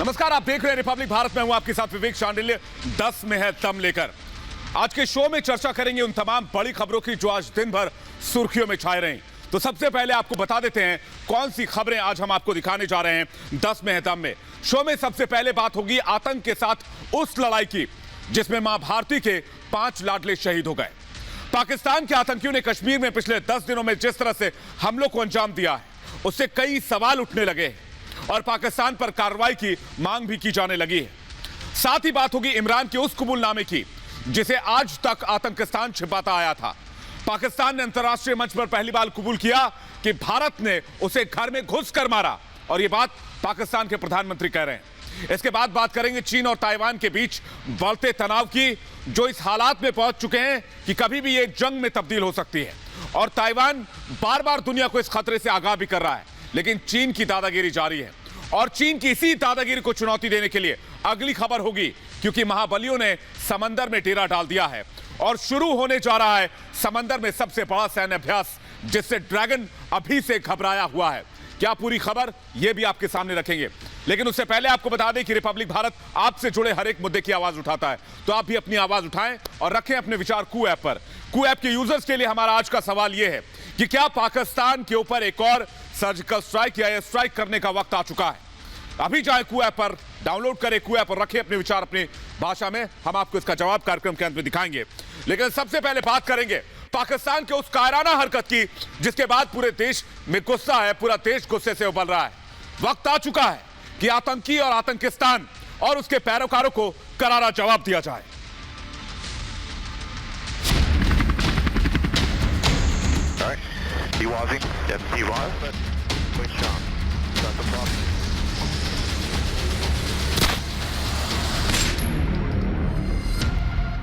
नमस्कार, आप देख रहे हैं रिपब्लिक भारत में। हूं आपके साथ विवेक शांडिल्य। 10 में है दम लेकर आज के शो में चर्चा करेंगे उन तमाम बड़ी खबरों की जो आज दिन भर सुर्खियों में छाए रही। तो सबसे पहले आपको बता देते हैं कौन सी खबरें आज हम आपको दिखाने जा रहे हैं 10 में है दम में। शो में सबसे पहले बात होगी आतंक के साथ उस लड़ाई की जिसमें मां भारती के 5 लाडले शहीद हो गए। पाकिस्तान के आतंकियों ने कश्मीर में पिछले 10 दिनों में जिस तरह से हमलों को अंजाम दिया है उससे कई सवाल उठने लगे और पाकिस्तान पर कार्रवाई की मांग भी की जाने लगी है। साथ ही बात होगी इमरान के उस कबूलनामे की जिसे आज तक आतंकिस्तान छिपाता आया था। पाकिस्तान ने अंतर्राष्ट्रीय मंच पर पहली बार कबूल किया कि भारत ने उसे घर में घुसकर मारा और यह बात पाकिस्तान के प्रधानमंत्री कह रहे हैं। इसके बाद बात करेंगे चीन और ताइवान के बीच बढ़ते तनाव की जो इस हालात में पहुंच चुके हैं कि कभी भी यह जंग में तब्दील हो सकती है और ताइवान बार बार दुनिया को इस खतरे से आगाह भी कर रहा है। लेकिन चीन की दादागिरी जारी है और चीन की इसी दादागिरी को चुनौती देने के लिए अगली खबर होगी क्योंकि महाबलियों ने समंदर में डेरा डाल दिया है और शुरू होने जा रहा है समंदर में सबसे बड़ा सैन्य अभ्यास जिससे ड्रैगन अभी से घबराया हुआ है। क्या पूरी खबर यह भी आपके सामने रखेंगे, लेकिन उससे पहले आपको बता दें कि रिपब्लिक भारत आपसे जुड़े हर एक मुद्दे की आवाज उठाता है, तो आप भी अपनी आवाज उठाएं और रखें अपने विचार कू ऐप पर। कू ऐप के यूजर्स के लिए हमारा आज का सवाल यह है कि क्या पाकिस्तान के ऊपर एक और सर्जिकल स्ट्राइक या एयर स्ट्राइक करने का वक्त आ चुका है। अभी जाए कू ऐप पर, डाउनलोड करें कू ऐप और रखें अपने विचार अपनी भाषा में। हम आपको इसका जवाब कार्यक्रम के अंत में दिखाएंगे, लेकिन सबसे पहले बात करेंगे पाकिस्तान के उस कायराना हरकत की जिसके बाद पूरे देश में गुस्सा है, पूरा देश गुस्से से उबल रहा है। वक्त आ चुका है कि आतंकी और आतंकिस्तान और उसके पैरोकारों को करारा जवाब दिया जाए।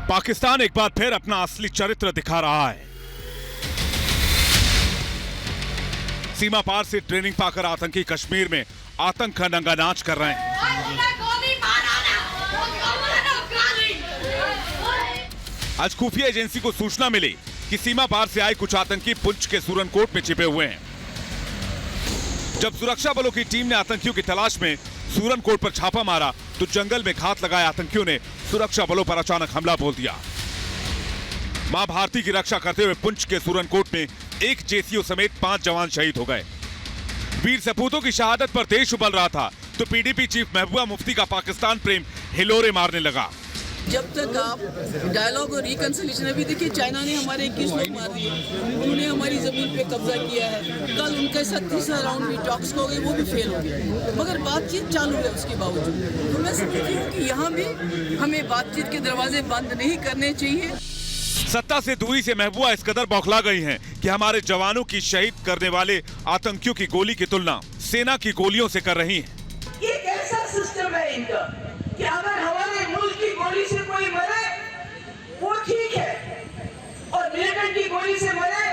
पाकिस्तान एक बार फिर अपना असली चरित्र दिखा रहा है। सीमा पार से ट्रेनिंग पाकर आतंकी कश्मीर में आतंक का नंगा नाच कर रहे हैं। आज खुफिया एजेंसी को सूचना मिली कि सीमा पार से आए कुछ आतंकी पुंछ के सूरनकोट में छिपे हुए हैं। जब सुरक्षा बलों की टीम ने आतंकियों की तलाश में सूरनकोट पर छापा मारा तो जंगल में घात लगाए आतंकियों ने सुरक्षा बलों पर अचानक हमला बोल दिया। मां भारती की रक्षा करते हुए पुंछ के सूरनकोट में एक जेसीओ समेत 5 जवान शहीद हो गए। वीर सपूतों की शहादत पर देश उबल रहा था तो पीडीपी चीफ महबूबा मुफ्ती का पाकिस्तान प्रेम हिलोरे मारने लगा। जब तक आप डायलॉग और रिकंसिलिएशन, अभी देखिए चाइना ने हमारे 21 लोग मार दिए, उन्होंने हमारी जमीन पे कब्जा किया है। कल उनके साथ तीसरा राउंड भी टॉक्स हो गए, वो भी फेल हो गए, मगर बातचीत चालू है उसके बावजूद। तो मैं समझती हूँ कि यहाँ भी हमें बातचीत के दरवाजे बंद नहीं करने चाहिए। सत्ता से दूरी से महबूबा इस कदर बौखला गई हैं कि हमारे जवानों की शहीद करने वाले आतंकियों की गोली की तुलना सेना की गोलियों से कर रही हैं। ये कैसा सिस्टम है इनका कि अगर हमारे मुल्क की गोली से कोई मरे वो ठीक है और मिलिटेंट की गोली से मरे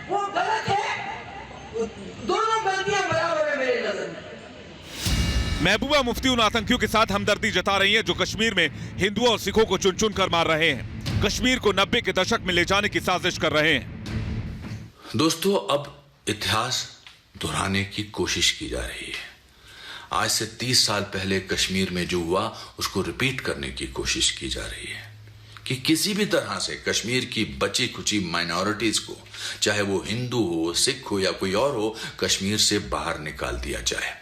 वो गलत है। दोनों गलतियां बराबर है मेरे नजर में। महबूबा मुफ्ती उन आतंकियों के साथ हमदर्दी जता रही हैं जो कश्मीर में हिंदुओं और सिखों को चुन चुन कर मार रहे हैं, कश्मीर को 90 के दशक में ले जाने की साजिश कर रहे हैं। दोस्तों, अब इतिहास दोहराने की कोशिश की जा रही है। आज से 30 साल पहले कश्मीर में जो हुआ उसको रिपीट करने की कोशिश की जा रही है कि किसी भी तरह से कश्मीर की बची खुची माइनॉरिटीज को, चाहे वो हिंदू हो, सिख हो या कोई और हो, कश्मीर से बाहर निकाल दिया जाए।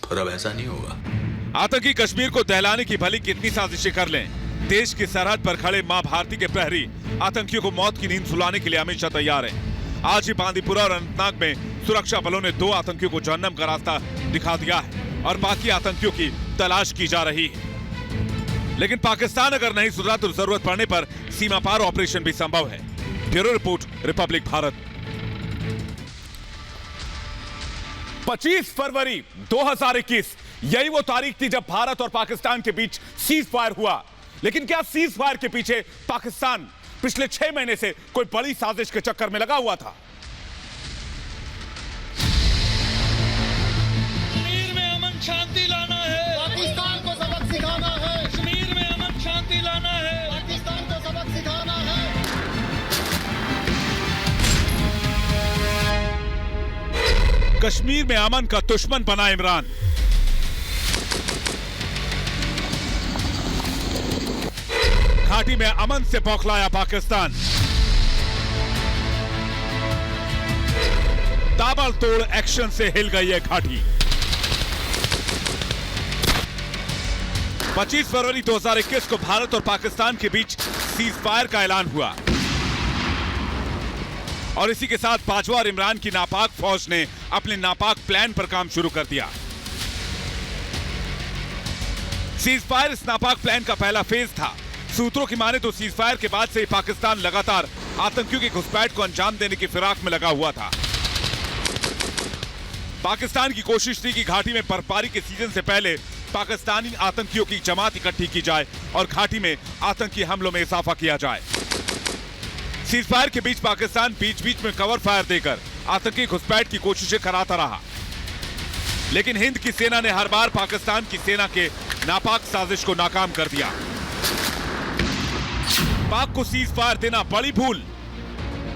पर अब ऐसा नहीं होगा। आतंकी कश्मीर को दहलाने की भली कितनी साजिशें कर लें, देश की सरहद पर खड़े मां भारती के प्रहरी आतंकियों को मौत की नींद सुलाने के लिए हमेशा तैयार हैं। आज ही बांदीपुरा और अनंतनाग में सुरक्षा बलों ने 2 आतंकियों को जहन्नम का रास्ता दिखा दिया है और बाकी आतंकियों की तलाश की जा रही है। लेकिन पाकिस्तान अगर नहीं सुधरा तो जरूरत पड़ने पर सीमा पार ऑपरेशन भी संभव है। Bureau report, Republic Bharat. 25 फरवरी 2021 यही वो तारीख थी जब भारत और पाकिस्तान के बीच सीज फायर हुआ। लेकिन क्या सीज फायर के पीछे पाकिस्तान पिछले 6 महीने से कोई बड़ी साजिश के चक्कर में लगा हुआ था? कश्मीर में अमन शांति लाना है, पाकिस्तान को सबक सिखाना है। कश्मीर में अमन शांति लाना है, पाकिस्तान को सबक सिखाना है। कश्मीर में अमन का दुश्मन बना इमरान। घाटी में अमन से बौखलाया पाकिस्तान। ताबड़तोड़ एक्शन से हिल गई है घाटी। 25 फरवरी 2021 को भारत और पाकिस्तान के बीच सीज फायर का ऐलान हुआ और इसी के साथ बाजवा और इमरान की नापाक फौज ने अपने नापाक प्लान पर काम शुरू कर दिया। सीज फायर इस नापाक प्लान का पहला फेज था। सूत्रों की माने तो सीज फायर के बाद से पाकिस्तान लगातार आतंकियों की घुसपैठ को अंजाम देने की फिराक में लगा हुआ था। पाकिस्तान की कोशिश थी कि घाटी में बर्फबारी के सीजन से पहले पाकिस्तानी आतंकियों की जमात इकट्ठी की जाए और घाटी में आतंकी हमलों में इजाफा किया जाए। सीज फायर के बीच पाकिस्तान बीच बीच में कवर फायर देकर आतंकी घुसपैठ की कोशिशें कराता रहा, लेकिन हिंद की सेना ने हर बार पाकिस्तान की सेना के नापाक साजिश को नाकाम कर दिया। पाक को सीज फायर देना बड़ी भूल।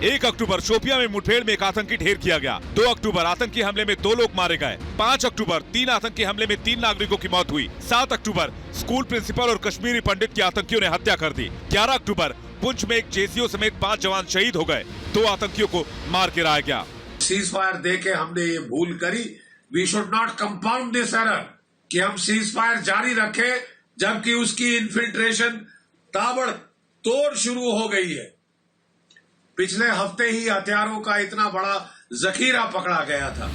1 अक्टूबर शोपियां में मुठभेड़ में एक आतंकी ढेर किया गया। 2 अक्टूबर आतंकी हमले में 2 लोग मारे गए। 5 अक्टूबर 3 आतंकी हमले में 3 नागरिकों की मौत हुई। 7 अक्टूबर स्कूल प्रिंसिपल और कश्मीरी पंडित की आतंकियों ने हत्या कर दी। 11 अक्टूबर पुंछ में एक जेसीओ समेत 5 जवान शहीद हो गए। 2 आतंकियों को मार गिराया गया। सीज फायर दे के हमने ये भूल करी। We should not compound this error कि हम सीज फायर जारी रखें जबकि उसकी इन्फिल्ट्रेशन ताबड़तोड़ शुरू हो गई है। पिछले हफ्ते ही हथियारों का इतना बड़ा जखीरा पकड़ा गया था।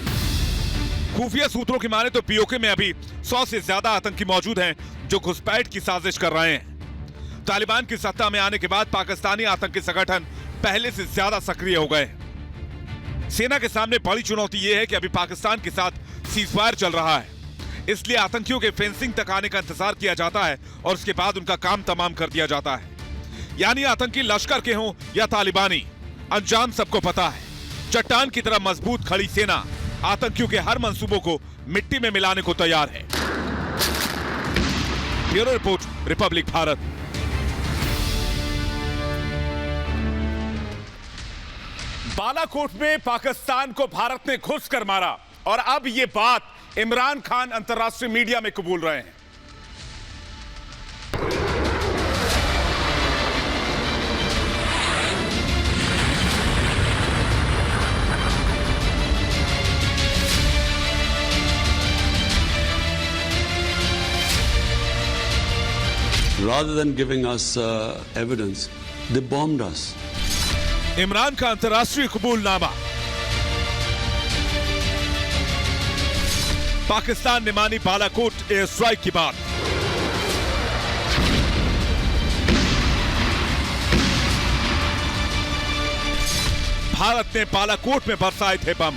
खुफिया सूत्रों की माने तो पीओके में अभी 100 से ज्यादा आतंकी मौजूद हैं जो घुसपैठ की साजिश कर रहे हैं। तालिबान की सत्ता में आने के बाद पाकिस्तानी आतंकी संगठन पहले से ज्यादा सक्रिय हो गए। सेना के सामने बड़ी चुनौती यह है कि अभी पाकिस्तान के साथ सीजफायर चल रहा है, इसलिए आतंकियों के फेंसिंग तक आने का इंतजार किया जाता है और उसके बाद उनका काम तमाम कर दिया जाता है। यानी आतंकी लश्कर के हों या तालिबानी, अंजाम सबको पता है। चट्टान की तरह मजबूत खड़ी सेना आतंकियों के हर मंसूबों को मिट्टी में मिलाने को तैयार है। Bureau report, Republic Bharat. Balakot में पाकिस्तान को भारत ने घुसकर मारा और अब यह बात इमरान खान अंतर्राष्ट्रीय मीडिया में कबूल रहे हैं। Rather than giving us evidence, they bombed us. Imran का अंतर्राष्ट्रीय कबूलनामा। पाकिस्तान ने मानी बालाकोट एयर स्ट्राइक की बात। भारत ने बालाकोट में बरसाए थे बम।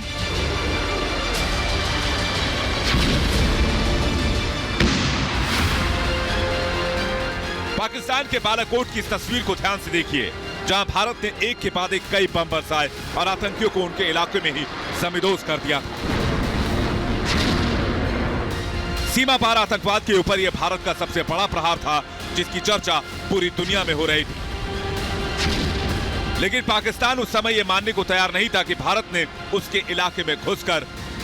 पाकिस्तान के बालाकोट की इस तस्वीर को ध्यान से देखिए, जहां भारत ने एक के बाद एक कई बम बरसाए और आतंकियों को उनके इलाके में ही समिदोज कर दिया। सीमा पार आतंकवाद के ऊपर यह भारत का सबसे बड़ा प्रहार था, जिसकी चर्चा पूरी दुनिया में हो रही थी। लेकिन पाकिस्तान उस समय यह मानने को तैयार नहीं था कि भारत ने उसके इलाके में घुसकर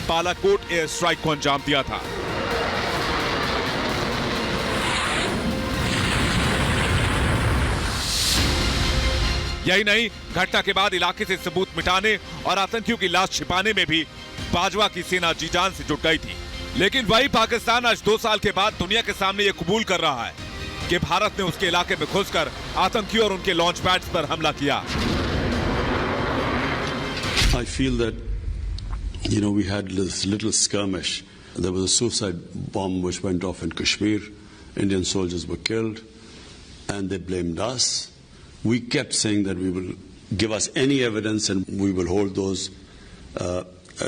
बालाकोट एयर स्ट्राइक को अंजाम दिया था। यही नहीं, घटना के बाद इलाके से सबूत मिटाने और आतंकियों की लाश छिपाने में भी बाजवा की सेना जी जान से जुट गई थी। लेकिन वही पाकिस्तान आज 2 साल के बाद दुनिया के सामने यह कबूल कर रहा है कि भारत ने उसके इलाके में घुसकर आतंकियों और उनके लॉन्च पैड्स पर हमला किया। I feel that, we had this little skirmish. There was a suicide bomb which went off in Kashmir. Indian soldiers were killed and they blamed us. We kept saying that we will give us any evidence and we will hold those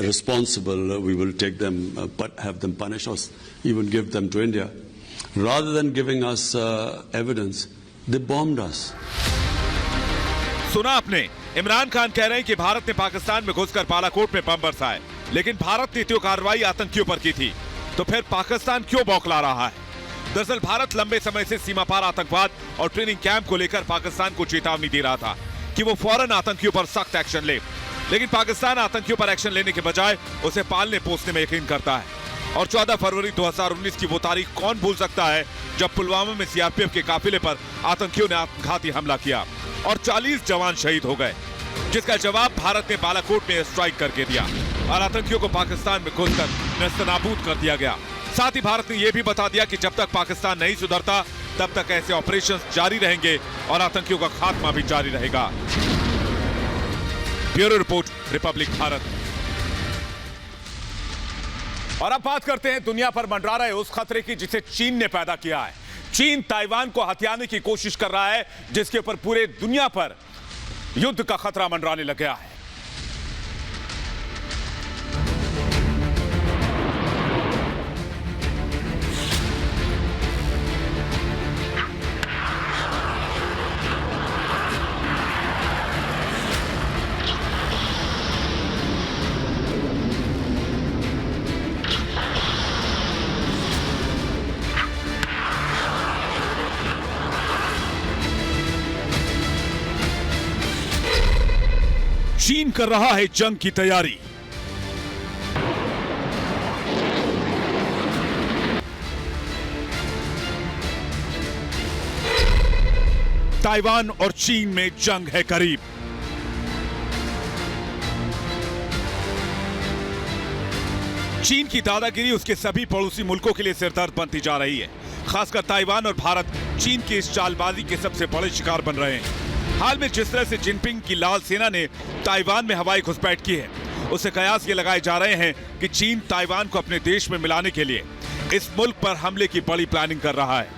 responsible. We will take them, but have them punish us, even give them to India. Rather than giving us evidence, they bombed us. सुना आपने, इमरान खान कह रहे हैं कि भारत ने पाकिस्तान में घुसकर बालाकोट में बम बरसाए, लेकिन भारत ने तो कार्रवाई आतंकियों पर की थी, तो फिर पाकिस्तान क्यों बौखला रहा है? दरअसल भारत लंबे समय से सीमा पार आतंकवाद और ट्रेनिंग कैंप को लेकर पाकिस्तान को चेतावनी दे रहा था कि वो फौरन आतंकियों पर सख्त एक्शन ले, लेकिन पाकिस्तान आतंकियों पर एक्शन लेने के बजाय उसे पालने पोसने में यकीन करता है। और 14 फरवरी 2019 की वो तारीख कौन भूल सकता है जब पुलवामा में सीआरपीएफ के काफिले पर आतंकियों ने आत्मघाती हमला किया और 40 जवान शहीद हो गए, जिसका जवाब भारत ने बालाकोट में स्ट्राइक करके दिया और आतंकियों को पाकिस्तान में घुसकर नेस्तनाबूद कर दिया गया। साथ ही भारत ने यह भी बता दिया कि जब तक पाकिस्तान नहीं सुधरता तब तक ऐसे ऑपरेशंस जारी रहेंगे और आतंकियों का खात्मा भी जारी रहेगा। Bureau report, Republic Bharat. और अब बात करते हैं दुनिया पर मंडरा रहे उस खतरे की जिसे चीन ने पैदा किया है। चीन ताइवान को हथियाने की कोशिश कर रहा है, जिसके ऊपर पूरे दुनिया पर युद्ध का खतरा मंडराने लग गया है। चीन कर रहा है जंग की तैयारी। ताइवान और चीन में जंग है करीब। चीन की दादागिरी उसके सभी पड़ोसी मुल्कों के लिए सिरदर्द बनती जा रही है। खासकर ताइवान और भारत चीन की इस चालबाजी के सबसे बड़े शिकार बन रहे हैं। हाल में जिस तरह से जिनपिंग की लाल सेना ने ताइवान में हवाई घुसपैठ की है, उससे कयास ये लगाए जा रहे हैं कि चीन ताइवान को अपने देश में मिलाने के लिए इस मुल्क पर हमले की बड़ी प्लानिंग कर रहा है।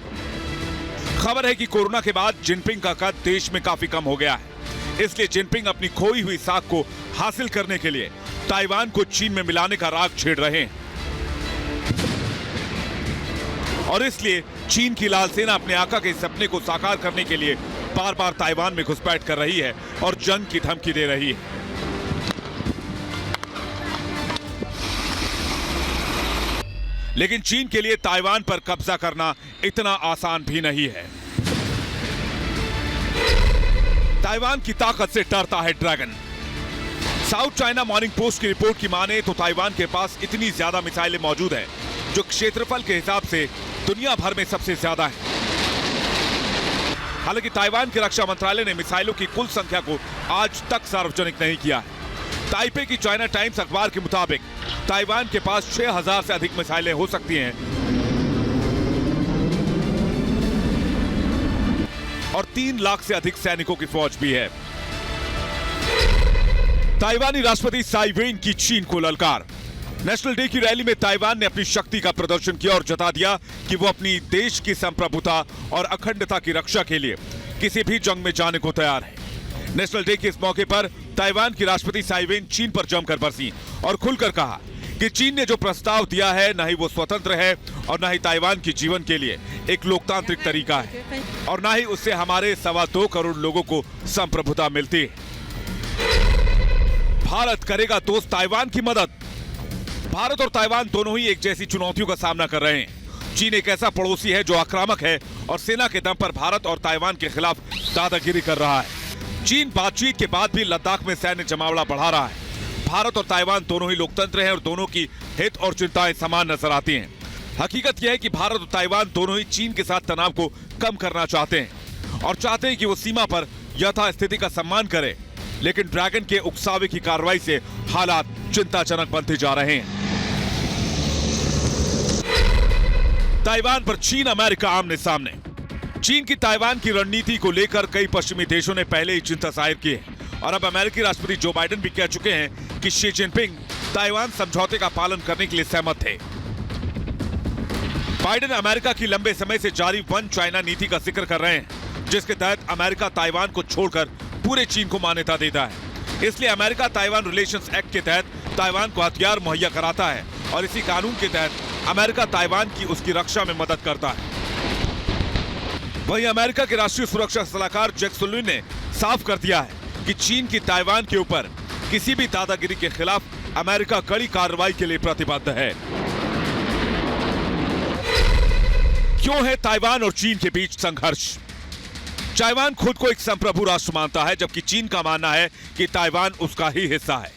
खबर है कि कोरोना के बाद जिनपिंग का कद देश में काफी कम हो गया है, इसलिए जिनपिंग अपनी खोई हुई साख को हासिल करने के लिए ताइवान को चीन में मिलाने का राग छेड़ रहे हैं। और इसलिए चीन की लाल सेना अपने आका के सपने को साकार करने के लिए बार बार ताइवान में घुसपैठ कर रही है और जंग की धमकी दे रही है। लेकिन चीन के लिए ताइवान पर कब्जा करना इतना आसान भी नहीं है। ताइवान की ताकत से डरता है dragon. South China morning post की रिपोर्ट की माने तो ताइवान के पास इतनी ज्यादा मिसाइलें मौजूद हैं जो क्षेत्रफल के हिसाब से दुनिया भर में सबसे ज्यादा है। हालांकि ताइवान के रक्षा मंत्रालय ने मिसाइलों की कुल संख्या को आज तक सार्वजनिक नहीं किया है। ताइपे की चाइना टाइम्स अखबार के मुताबिक ताइवान के पास 6000 से अधिक मिसाइलें हो सकती हैं और 3 लाख से अधिक सैनिकों की फौज भी है। ताइवानी राष्ट्रपति साई वेन की चीन को ललकार। नेशनल डे की रैली में ताइवान ने अपनी शक्ति का प्रदर्शन किया और जता दिया कि वो अपनी देश की संप्रभुता और अखंडता की रक्षा के लिए किसी भी जंग में जाने को तैयार है। नेशनल डे के इस मौके पर ताइवान की राष्ट्रपति साई वेन चीन पर जमकर बरसी और खुलकर कहा कि चीन ने जो प्रस्ताव दिया है न ही वो स्वतंत्र है और न ही ताइवान के जीवन के लिए एक लोकतांत्रिक तरीका है और न ही उससे हमारे 2.25 करोड़ लोगों को संप्रभुता मिलती है। भारत करेगा दोस्त ताइवान की मदद। भारत और ताइवान दोनों ही एक जैसी चुनौतियों का सामना कर रहे हैं। चीन एक ऐसा पड़ोसी है जो आक्रामक है और सेना के दम पर भारत और ताइवान के खिलाफ दादागिरी कर रहा है। चीन बातचीत के बाद भी लद्दाख में सैन्य जमावड़ा बढ़ा रहा है। भारत और ताइवान दोनों ही लोकतंत्र हैं और दोनों की हित और चिंताएं समान नजर आती हैं। हकीकत यह है कि भारत और ताइवान दोनों ही चीन के साथ तनाव को कम करना चाहते हैं और चाहते हैं कि वो सीमा पर यथास्थिति का सम्मान करे, लेकिन ड्रैगन के उकसावे की कार्रवाई से हालात चिंताजनक बनते जा रहे हैं। ताइवान पर चीन अमेरिका आमने सामने। चीन की ताइवान की रणनीति को लेकर कई पश्चिमी देशों ने पहले ही चिंता जाहिर की है और अब अमेरिकी राष्ट्रपति जो बाइडेन भी कह चुके हैं कि शी जिनपिंग ताइवान समझौते का पालन करने के लिए सहमत थे। बाइडेन अमेरिका की लंबे समय से जारी वन चाइना नीति का जिक्र कर रहे हैं, जिसके तहत अमेरिका ताइवान को छोड़कर पूरे चीन को मान्यता देता है। इसलिए अमेरिका ताइवान रिलेशंस एक्ट के तहत ताइवान को हथियार मुहैया कराता है और इसी कानून के तहत अमेरिका ताइवान की उसकी रक्षा में मदद करता है। वहीं अमेरिका के राष्ट्रीय सुरक्षा सलाहकार जैक सुलिवन ने साफ कर दिया है कि चीन की ताइवान के ऊपर किसी भी दादागिरी के खिलाफ अमेरिका कड़ी कार्रवाई के लिए प्रतिबद्ध है। क्यों है ताइवान और चीन के बीच संघर्ष? ताइवान खुद को एक संप्रभु राष्ट्र मानता है, जबकि चीन का मानना है कि ताइवान उसका ही हिस्सा है।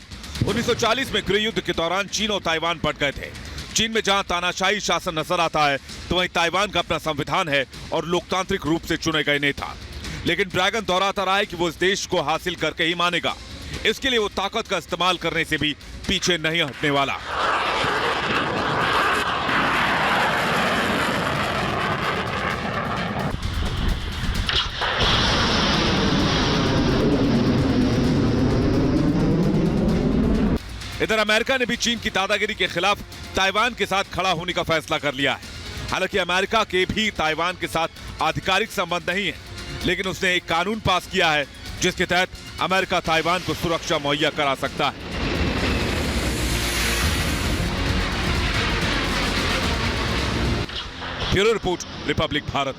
1940 में गृह युद्ध के दौरान चीन और ताइवान बट गए थे। चीन में जहां तानाशाही शासन नजर आता है, तो वहीं ताइवान का अपना संविधान है और लोकतांत्रिक रूप से चुने गए नेता। लेकिन ड्रैगन दोहराता रहा है कि वो इस देश को हासिल करके ही मानेगा। इसके लिए वो ताकत का इस्तेमाल करने से भी पीछे नहीं हटने वाला। इधर अमेरिका ने भी चीन की दादागिरी के खिलाफ ताइवान के साथ खड़ा होने का फैसला कर लिया है। हालांकि अमेरिका के भी ताइवान के साथ आधिकारिक संबंध नहीं है, लेकिन उसने एक कानून पास किया है जिसके तहत अमेरिका ताइवान को सुरक्षा मुहैया करा सकता है। Bureau report, Republic Bharat.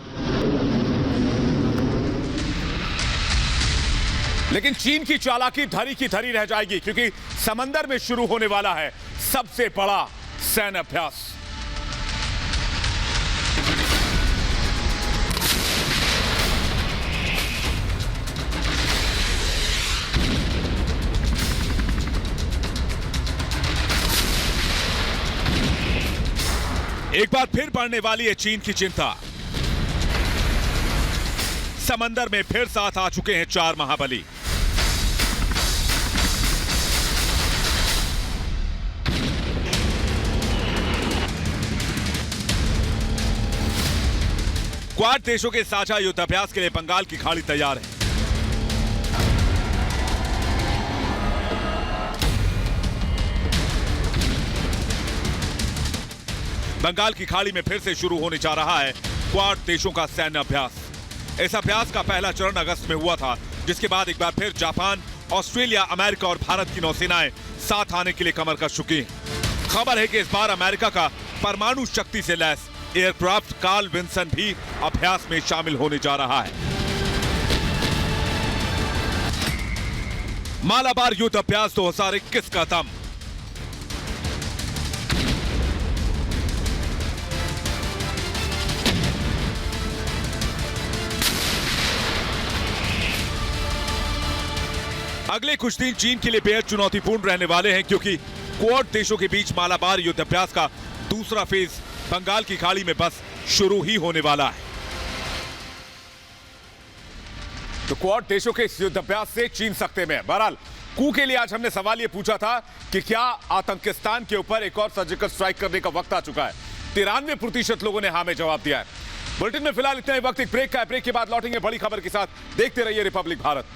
लेकिन चीन की चालाकी धरी की धरी रह जाएगी, क्योंकि समंदर में शुरू होने वाला है सबसे बड़ा सैन्य अभ्यास। एक बार फिर बढ़ने वाली है चीन की चिंता। समंदर में फिर साथ आ चुके हैं 4 महाबली। क्वाड देशों के साझा युद्धाभ्यास के लिए बंगाल की खाड़ी तैयार है। बंगाल की खाड़ी में फिर से शुरू होने जा रहा है क्वाड देशों का सैन्य अभ्यास। इस अभ्यास का पहला चरण अगस्त में हुआ था, जिसके बाद एक बार फिर जापान, ऑस्ट्रेलिया, अमेरिका और भारत की नौसेनाएं साथ आने के लिए कमर कस चुकी हैं। खबर है कि इस बार अमेरिका का परमाणु शक्ति से लैस एयरक्राफ्ट कार्ल विन्सन भी अभ्यास में शामिल होने जा रहा है। मालाबार युद्ध अभ्यास 2021 का दम। अगले कुछ दिन चीन के लिए बेहद चुनौतीपूर्ण रहने वाले हैं, क्योंकि क्वाड देशों के बीच मालाबार युद्धाभ्यास का दूसरा फेज बंगाल की खाड़ी में बस शुरू ही होने वाला है। तो क्वाड देशों के इस युद्धाभ्यास से चीन सकते में है। बहरहाल कू के लिए आज हमने सवाल यह पूछा था कि क्या आतंकिस्तान के ऊपर एक और सर्जिकल स्ट्राइक करने का वक्त आ चुका है। 93% लोगों ने हाँ में जवाब दिया है। बुलेटिन में फिलहाल इतना ही वक्त, एक ब्रेक का है। ब्रेक के बाद लौटेंगे बड़ी खबर के साथ। देखते रहिए रिपब्लिक भारत।